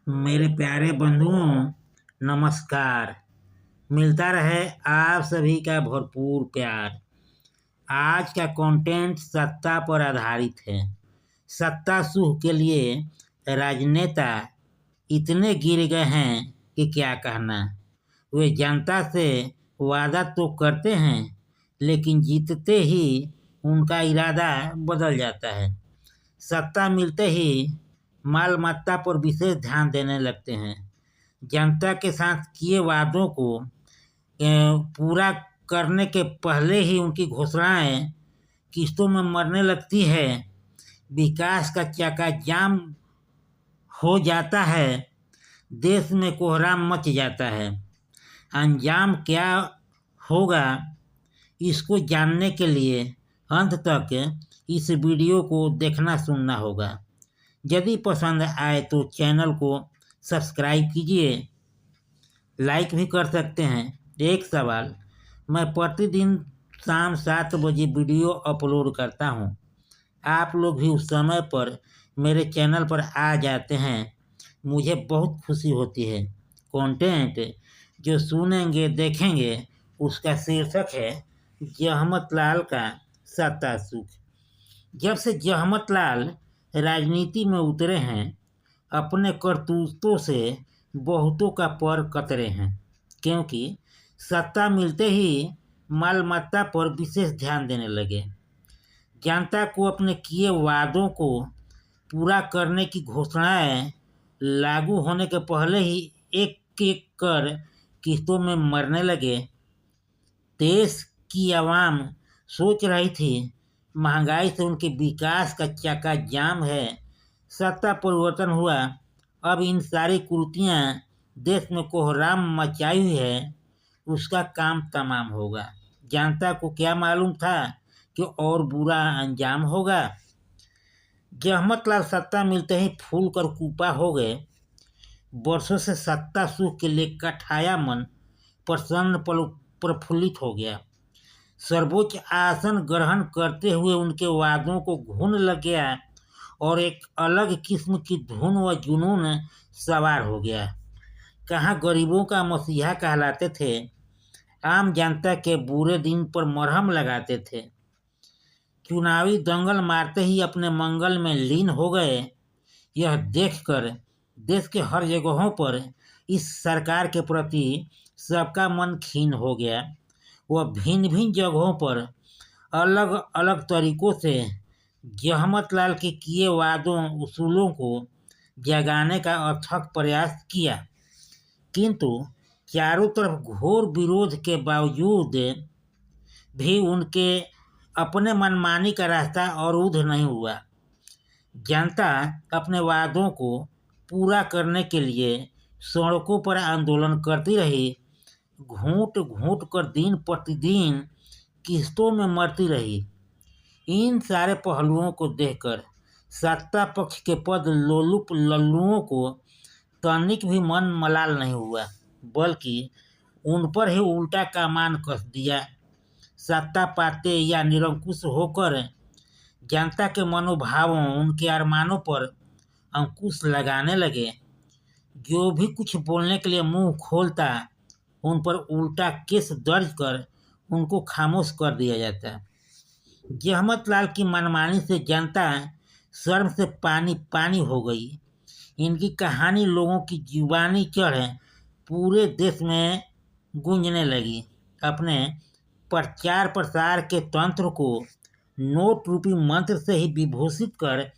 मेरे प्यारे बंधुओं, नमस्कार। मिलता रहे आप सभी का भरपूर प्यार। आज का कंटेंट सत्ता पर आधारित है। सत्ता सुख के लिए राजनेता इतने गिर गए हैं कि क्या कहना। वे जनता से वादा तो करते हैं, लेकिन जीतते ही उनका इरादा बदल जाता है। सत्ता मिलते ही माल मत्ता पर विशेष ध्यान देने लगते हैं। जनता के साथ किए वादों को पूरा करने के पहले ही उनकी घोषणाएं किस्तों में मरने लगती है। विकास का चक्काजाम हो जाता है। देश में कोहराम मच जाता है। अंजाम क्या होगा, इसको जानने के लिए अंत तक इस वीडियो को देखना सुनना होगा। यदि पसंद आए तो चैनल को सब्सक्राइब कीजिए, लाइक भी कर सकते हैं। एक सवाल, मैं प्रतिदिन शाम 7 बजे वीडियो अपलोड करता हूं। आप लोग भी उस समय पर मेरे चैनल पर आ जाते हैं, मुझे बहुत खुशी होती है। कंटेंट जो सुनेंगे देखेंगे उसका शीर्षक है जहमत लाल का सत्ता सुख। जब से जहमत लाल राजनीति में उतरे हैं, अपने करतूतों से बहुतों का पर कतरे हैं, क्योंकि सत्ता मिलते ही माल मत्ता पर विशेष ध्यान देने लगे। जनता को अपने किए वादों को पूरा करने की घोषणाएं लागू होने के पहले ही एक एक कर किस्तों में मरने लगे। देश की आवाम सोच रही थी महंगाई से उनके विकास का चक्का जाम है। सत्ता परिवर्तन हुआ, अब इन सारी कुर्तियां देश में कोहराम मचाई हुई है, उसका काम तमाम होगा। जनता को क्या मालूम था कि और बुरा अंजाम होगा। जहमत लाल सत्ता मिलते ही फूल कर कूपा हो गए। वर्षों से सत्ता सुख के लिए कठाया मन प्रसन्न प्रफुल्लित हो गया। सर्वोच्च आसन ग्रहण करते हुए उनके वादों को घुन लग गया और एक अलग किस्म की धुन व जुनून सवार हो गया। कहाँ गरीबों का मसीहा कहलाते थे, आम जनता के बुरे दिन पर मरहम लगाते थे। चुनावी दंगल मारते ही अपने मंगल में लीन हो गए। यह देखकर देश के हर जगहों पर इस सरकार के प्रति सबका मन खीन हो गया। वह भिन्न भिन्न जगहों पर अलग अलग तरीकों से जहमत लाल के किए वादों उसूलों को जगाने का अथक प्रयास किया, किंतु चारों तरफ घोर विरोध के बावजूद भी उनके अपने मनमानी का रास्ता अवरुद्ध नहीं हुआ। जनता अपने वादों को पूरा करने के लिए सड़कों पर आंदोलन करती रही, घूंट घूंट कर दिन प्रतिदिन किस्तों में मरती रही। इन सारे पहलुओं को देखकर सत्ता पक्ष के पद लोलुप लल्लुओं को तनिक भी मन मलाल नहीं हुआ, बल्कि उन पर ही उल्टा कमान कस दिया। सत्ता पाते या निरंकुश होकर जनता के मनोभावों, उनके अरमानों पर अंकुश लगाने लगे। जो भी कुछ बोलने के लिए मुंह खोलता, उन पर उल्टा केस दर्ज कर उनको खामोश कर दिया जाता। जहमत लाल की मनमानी से जनता शर्म से पानी पानी हो गई। इनकी कहानी लोगों की जुबानी चढ़ पूरे देश में गूंजने लगी। अपने प्रचार प्रसार के तंत्र को नोट रूपी मंत्र से ही विभूषित कर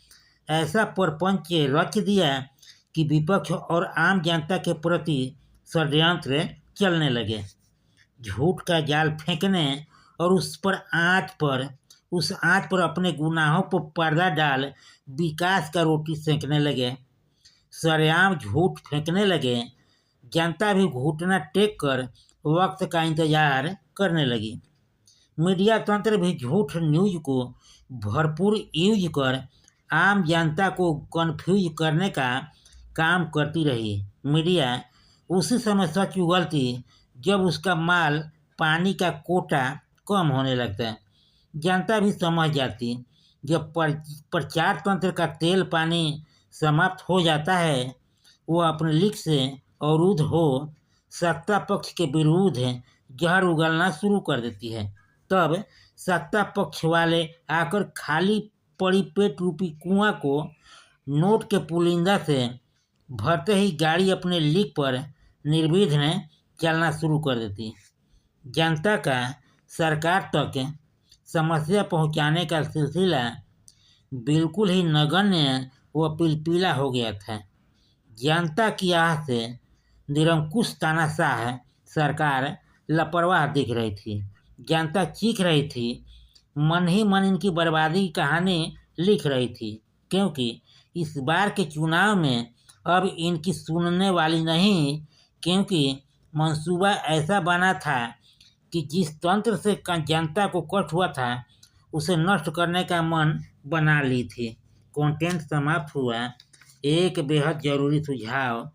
ऐसा प्रपंच रच दिया कि विपक्ष और आम जनता के प्रति षड्यंत्र चलने लगे। झूठ का जाल फेंकने और उस आंच पर अपने गुनाहों पर पर्दा डाल विकास का रोटी सेंकने लगे। सरेआम झूठ फेंकने लगे। जनता भी घुटना टेक कर वक्त का इंतजार करने लगी। मीडिया तंत्र भी झूठ न्यूज को भरपूर यूज कर आम जनता को कन्फ्यूज करने का काम करती रही। मीडिया उसी समय सच उगलती जब उसका माल पानी का कोटा कम होने लगता है। जनता भी समझ जाती जब प्रचार तंत्र का तेल पानी समाप्त हो जाता है, वो अपने लीक से अवरुद्ध हो सत्ता पक्ष के विरुद्ध जहर उगलना शुरू कर देती है। तब सत्ता पक्ष वाले आकर खाली पड़ी पेट रूपी कुआं को नोट के पुलिंदा से भरते ही गाड़ी अपने लीक पर निर्विघ्न चलना शुरू कर देती। जनता का सरकार तक समस्या पहुंचाने का सिलसिला बिल्कुल ही नगण्य व पिलपिला हो गया था। जनता की आह से निरंकुश तानाशाह सरकार लापरवाह दिख रही थी। जनता चीख रही थी, मन ही मन इनकी बर्बादी की कहानी लिख रही थी, क्योंकि इस बार के चुनाव में अब इनकी सुनने वाली नहीं, क्योंकि मंसूबा ऐसा बना था कि जिस तंत्र से जनता को कष्ट हुआ था उसे नष्ट करने का मन बना ली थी। कंटेंट समाप्त हुआ। एक बेहद ज़रूरी सुझाव,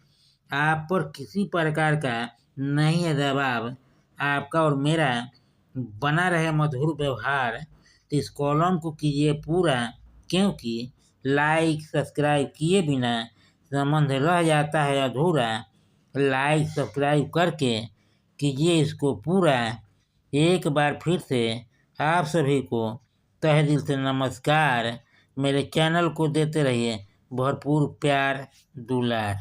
आप पर किसी प्रकार का नहीं है दबाव, आपका और मेरा बना रहे मधुर व्यवहार, तो इस कॉलम को कीजिए पूरा, क्योंकि लाइक सब्सक्राइब किए बिना संबंध रह जाता है अधूरा। लाइक सब्सक्राइब करके कीजिए इसको पूरा। एक बार फिर से आप सभी को तहे दिल से नमस्कार। मेरे चैनल को देते रहिए भरपूर प्यार दुलार।